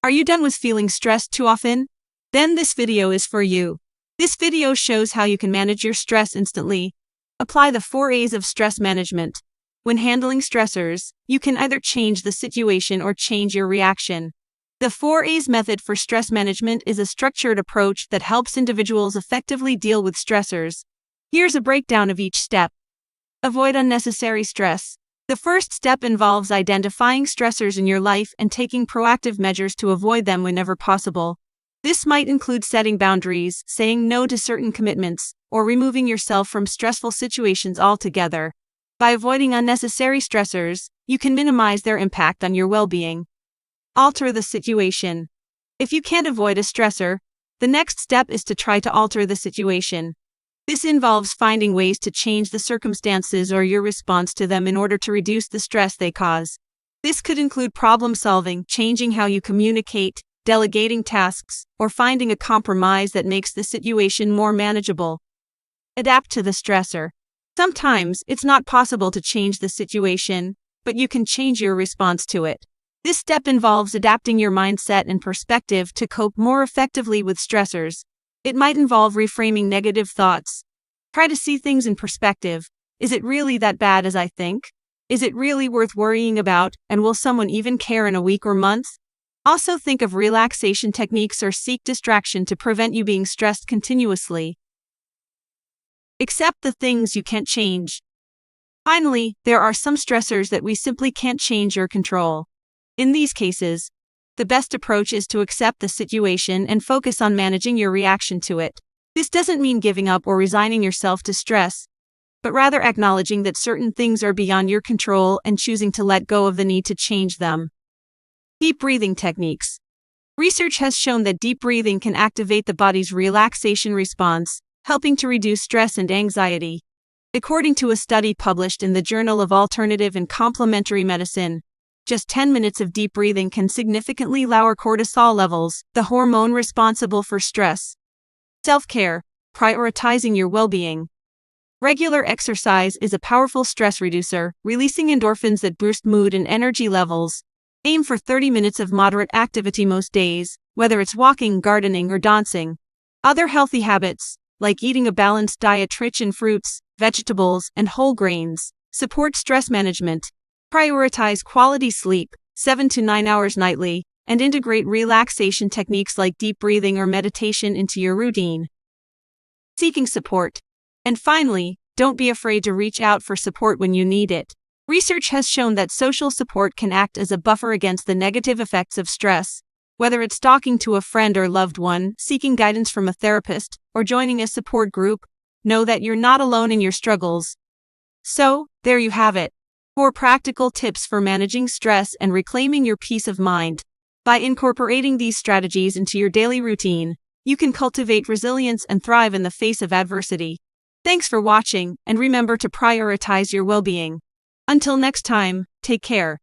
Are you done with feeling stressed too often? Then this video is for you. This video shows how you can manage your stress instantly. Apply the 4 A's of stress management. When handling stressors, you can either change the situation or change your reaction. The 4 A's method for stress management is a structured approach that helps individuals effectively deal with stressors. Here's a breakdown of each step. Avoid unnecessary stress. The first step involves identifying stressors in your life and taking proactive measures to avoid them whenever possible. This might include setting boundaries, saying no to certain commitments, or removing yourself from stressful situations altogether. By avoiding unnecessary stressors, you can minimize their impact on your well-being. Alter the situation. If you can't avoid a stressor, the next step is to try to alter the situation. This involves finding ways to change the circumstances or your response to them in order to reduce the stress they cause. This could include problem solving, changing how you communicate, delegating tasks, or finding a compromise that makes the situation more manageable. Adapt to the stressor. Sometimes it's not possible to change the situation, but you can change your response to it. This step involves adapting your mindset and perspective to cope more effectively with stressors. It might involve reframing negative thoughts. Try to see things in perspective. Is it really that bad as I think? Is it really worth worrying about, and will someone even care in a week or month? Also think of relaxation techniques or seek distraction to prevent you being stressed continuously. Accept the things you can't change. Finally, there are some stressors that we simply can't change or control. In these cases, the best approach is to accept the situation and focus on managing your reaction to it. This doesn't mean giving up or resigning yourself to stress, but rather acknowledging that certain things are beyond your control and choosing to let go of the need to change them. Deep breathing techniques. Research has shown that deep breathing can activate the body's relaxation response, helping to reduce stress and anxiety. According to a study published in the Journal of Alternative and Complementary Medicine, just 10 minutes of deep breathing can significantly lower cortisol levels, the hormone responsible for stress. Self-care, prioritizing your well-being. Regular exercise is a powerful stress reducer, releasing endorphins that boost mood and energy levels. Aim for 30 minutes of moderate activity most days, whether it's walking, gardening, or dancing. Other healthy habits, like eating a balanced diet rich in fruits, vegetables, and whole grains, support stress management. Prioritize quality sleep, 7 to 9 hours nightly, and integrate relaxation techniques like deep breathing or meditation into your routine. Seeking support. And finally, don't be afraid to reach out for support when you need it. Research has shown that social support can act as a buffer against the negative effects of stress. Whether it's talking to a friend or loved one, seeking guidance from a therapist, or joining a support group, know that you're not alone in your struggles. So, there you have it. 4 practical tips for managing stress and reclaiming your peace of mind. By incorporating these strategies into your daily routine, you can cultivate resilience and thrive in the face of adversity. Thanks for watching, and remember to prioritize your well-being. Until next time, take care.